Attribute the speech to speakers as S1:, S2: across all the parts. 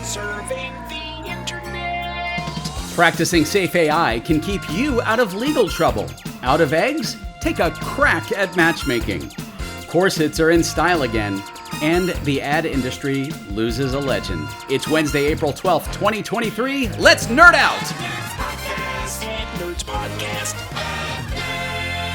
S1: Serving the internet.
S2: Practicing safe AI can keep you out of legal trouble. Out of eggs? Take a crack at matchmaking. Corsets are in style again, and the ad industry loses a legend. It's Wednesday, April 12th, 2023. Let's nerd out!
S1: Nerds Podcast.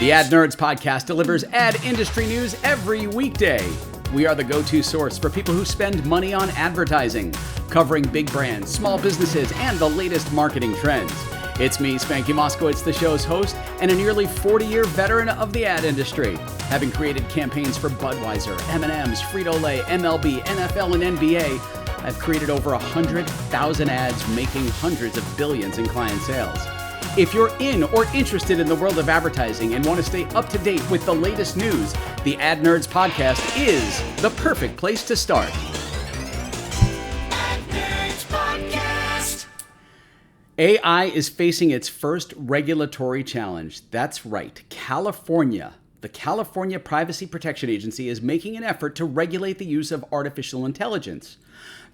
S2: The Ad Nerds Podcast delivers ad industry news every weekday. We are the go-to source for people who spend money on advertising, covering big brands, small businesses, and the latest marketing trends. It's me, Spanky Moskowitz, the show's host, and a nearly 40-year veteran of the ad industry. Having created campaigns for Budweiser, M&M's, Frito-Lay, MLB, NFL, and NBA, I've created over 100,000 ads, making hundreds of billions in client sales. If you're in or interested in the world of advertising and want to stay up to date with the latest news, the Ad Nerds Podcast is the perfect place to start.
S1: Ad Nerds Podcast.
S2: AI is facing its first regulatory challenge. That's right, California. The California Privacy Protection Agency is making an effort to regulate the use of artificial intelligence.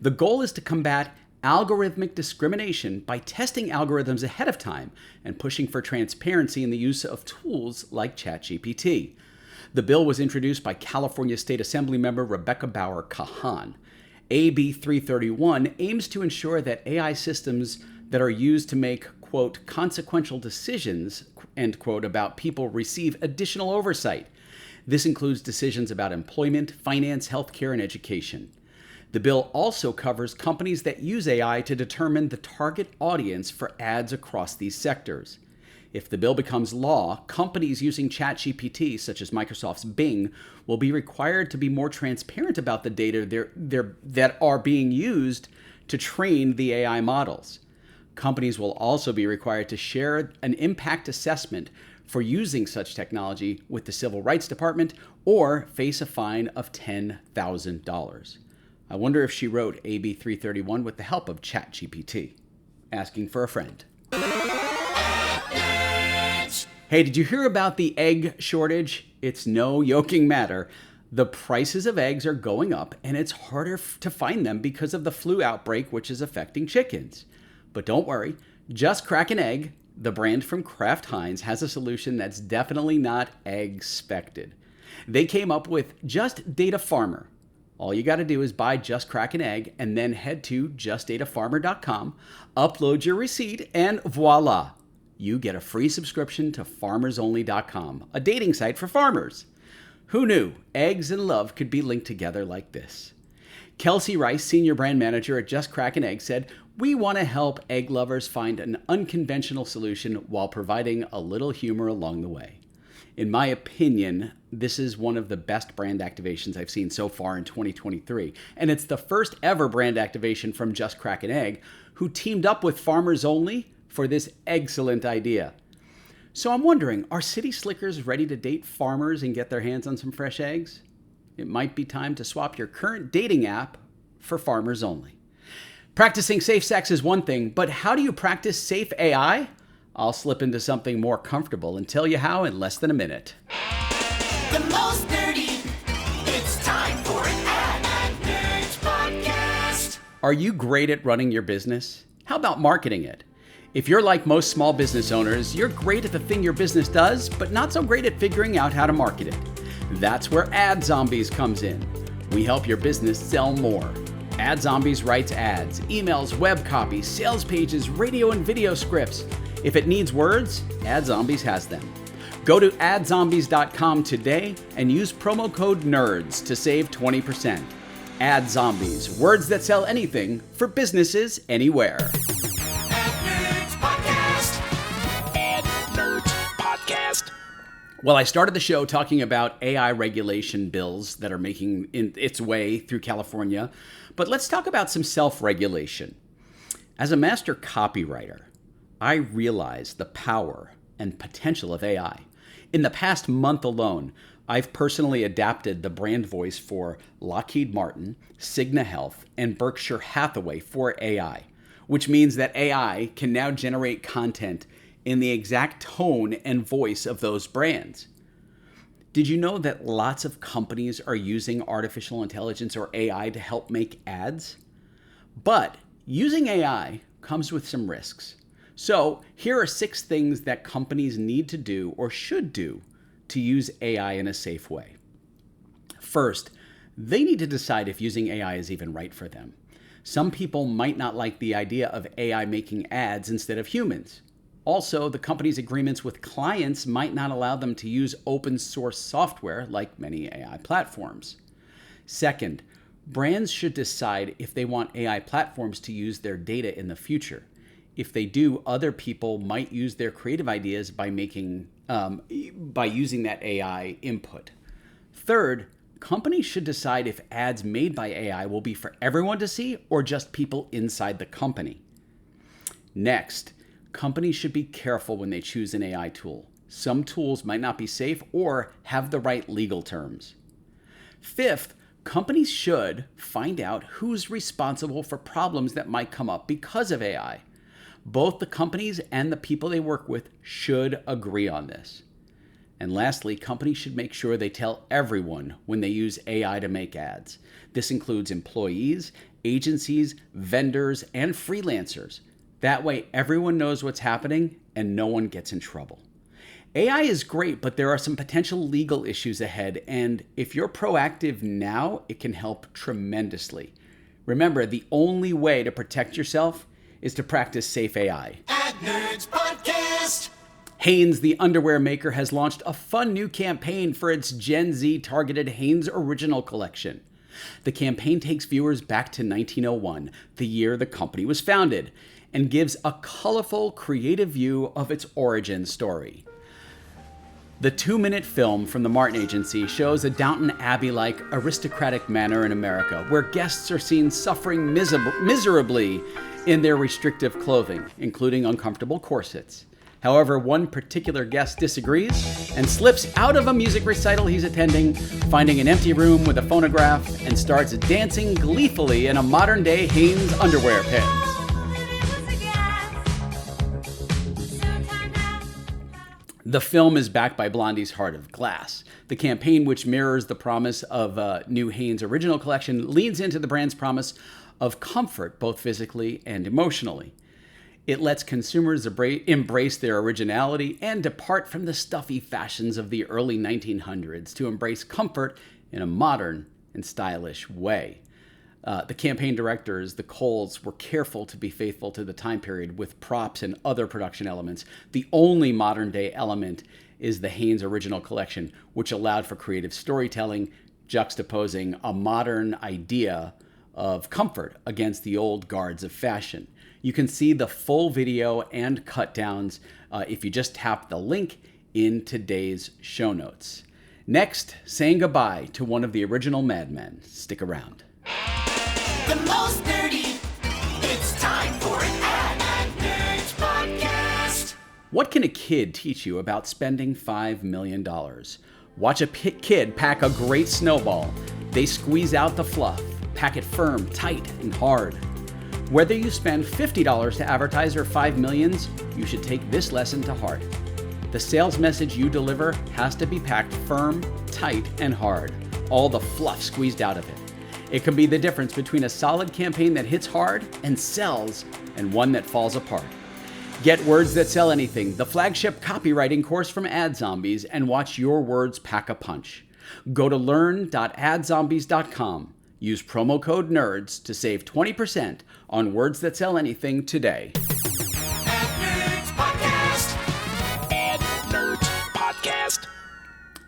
S2: The goal is to combat algorithmic discrimination by testing algorithms ahead of time and pushing for transparency in the use of tools like ChatGPT. The bill was introduced by California State Assembly member Rebecca Bauer Kahan. AB 331 aims to ensure that AI systems that are used to make, quote, consequential decisions, end quote, about people receive additional oversight. This includes decisions about employment, finance, healthcare, and education. The bill also covers companies that use AI to determine the target audience for ads across these sectors. If the bill becomes law, companies using ChatGPT, such as Microsoft's Bing, will be required to be more transparent about the data that are being used to train the AI models. Companies will also be required to share an impact assessment for using such technology with the Civil Rights Department or face a fine of $10,000. I wonder if she wrote AB 331 with the help of ChatGPT. Asking for a friend. Hey, did you hear about the egg shortage? It's no joking matter. The prices of eggs are going up, and it's harder to find them because of the flu outbreak, which is affecting chickens. But don't worry, Just Crack an Egg, the brand from Kraft Heinz, has a solution that's definitely not egg-spected. They came up with Just Data Farmer. All you got to do is buy Just Crack an Egg and then head to justdatafarmer.com, upload your receipt, and voila! You get a free subscription to farmersonly.com, a dating site for farmers. Who knew eggs and love could be linked together like this? Kelsey Rice, senior brand manager at Just Crack an Egg, said, "We want to help egg lovers find an unconventional solution while providing a little humor along the way." In my opinion, this is one of the best brand activations I've seen so far in 2023. And it's the first ever brand activation from Just Crack an Egg, who teamed up with Farmers Only for this excellent idea. So I'm wondering, are city slickers ready to date farmers and get their hands on some fresh eggs? It might be time to swap your current dating app for Farmers Only. Practicing safe sex is one thing, but how do you practice safe AI? I'll slip into something more comfortable and tell you how in less than a minute.
S1: The most nerdy. It's time for an Ad Nerds Podcast.
S2: Are you great at running your business? How about marketing it? If you're like most small business owners, you're great at the thing your business does, but not so great at figuring out how to market it. That's where Ad Zombies comes in. We help your business sell more. Ad Zombies writes ads, emails, web copy, sales pages, radio and video scripts. If it needs words, Ad Zombies has them. Go to adzombies.com today and use promo code NERDS to save 20%. Ad Zombies, words that sell anything for businesses anywhere.
S1: Ad Nerds Podcast. Ad Nerds Podcast.
S2: Well, I started the show talking about AI regulation bills that are making its way through California, but let's talk about some self-regulation. As a master copywriter, I realize the power and potential of AI. In the past month alone, I've personally adapted the brand voice for Lockheed Martin, Cigna Health, and Berkshire Hathaway for AI, which means that AI can now generate content in the exact tone and voice of those brands. Did you know that lots of companies are using artificial intelligence or AI to help make ads? But Using AI comes with some risks. So, here are 6 things that companies need to do or should do to use AI in a safe way. First, they need to decide if using AI is even right for them. Some people might not like the idea of AI making ads instead of humans. Also, the company's agreements with clients might not allow them to use open source software like many AI platforms. Second, brands should decide if they want AI platforms to use their data in the future. If they do, other people might use their creative ideas by using that AI input. Third, companies should decide if ads made by AI will be for everyone to see or just people inside the company. Next, companies should be careful when they choose an AI tool. Some tools might not be safe or have the right legal terms. Fifth, companies should find out who's responsible for problems that might come up because of AI. Both the companies and the people they work with should agree on this. And lastly, companies should make sure they tell everyone when they use AI to make ads. This includes employees, agencies, vendors, and freelancers. That way, everyone knows what's happening and no one gets in trouble. AI is great, but there are some potential legal issues ahead, and if you're proactive now, it can help tremendously. Remember, the only way to protect yourself is to practice safe AI.
S1: Ad Nerds Podcast.
S2: Hanes, the underwear maker, has launched a fun new campaign for its Gen Z targeted Hanes Original Collection. The campaign takes viewers back to 1901, the year the company was founded, and gives a colorful, creative view of its origin story. The 2-minute film from the Martin Agency shows a Downton Abbey-like aristocratic manor in America, where guests are seen suffering miserably in their restrictive clothing, including uncomfortable corsets. However, one particular guest disagrees and slips out of a music recital he's attending, finding an empty room with a phonograph, and starts dancing gleefully in a modern-day Hanes underwear pins. The film is backed by Blondie's Heart of Glass. The campaign, which mirrors the promise of a new Hanes Original Collection, leans into the brand's promise of comfort, both physically and emotionally. It lets consumers embrace their originality and depart from the stuffy fashions of the early 1900s to embrace comfort in a modern and stylish way. The campaign directors, the Coles, were careful to be faithful to the time period with props and other production elements. The only modern-day element is the Hanes Original Collection, which allowed for creative storytelling, juxtaposing a modern idea of comfort against the old guards of fashion. You can see the full video and cut downs if you just tap the link in today's show notes. Next, saying goodbye to one of the original Mad Men. Stick around.
S1: The most nerdy. It's time for an Ad Nerds Podcast.
S2: What can a kid teach you about spending $5 million? Watch a kid pack a great snowball. They squeeze out the fluff, pack it firm, tight, and hard. Whether you spend $50 to advertise or $5 million, you should take this lesson to heart. The sales message you deliver has to be packed firm, tight, and hard. All the fluff squeezed out of it. It can be the difference between a solid campaign that hits hard and sells and one that falls apart. Get Words That Sell Anything, the flagship copywriting course from AdZombies, and watch your words pack a punch. Go to learn.adzombies.com. Use promo code NERDS to save 20% on Words That Sell Anything today.
S1: Ad Nerds Podcast.
S3: Ad Nerds Podcast.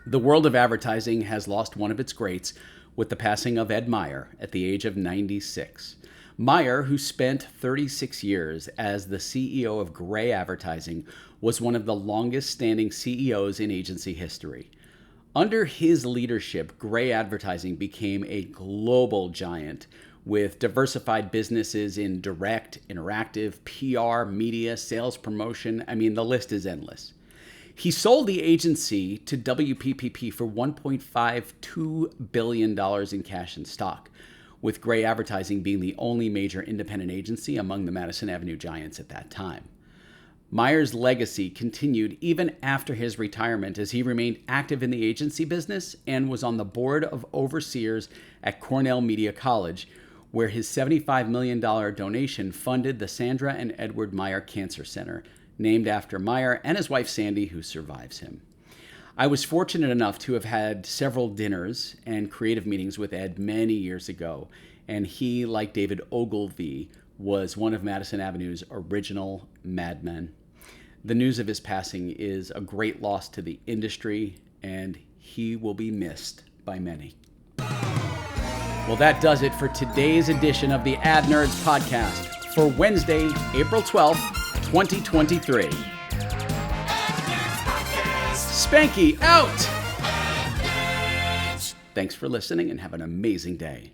S2: The world of advertising has lost one of its greats with the passing of Ed Meyer at the age of 96. Meyer, who spent 36 years as the CEO of Grey Advertising, was one of the longest-standing CEOs in agency history. Under his leadership, Grey Advertising became a global giant with diversified businesses in direct, interactive, PR, media, sales promotion. I mean, the list is endless. He sold the agency to WPPP for $1.52 billion in cash and stock, with Grey Advertising being the only major independent agency among the Madison Avenue giants at that time. Meyer's legacy continued even after his retirement, as he remained active in the agency business and was on the board of overseers at Cornell Media College, where his $75 million donation funded the Sandra and Edward Meyer Cancer Center, named after Meyer and his wife Sandy, who survives him. I was fortunate enough to have had several dinners and creative meetings with Ed many years ago, and he, like David Ogilvy, was one of Madison Avenue's original madmen. The news of his passing is a great loss to the industry, and he will be missed by many. Well, that does it for today's edition of the Ad Nerds podcast for Wednesday, April 12th, 2023. Spanky out! Thanks for listening and have an amazing day.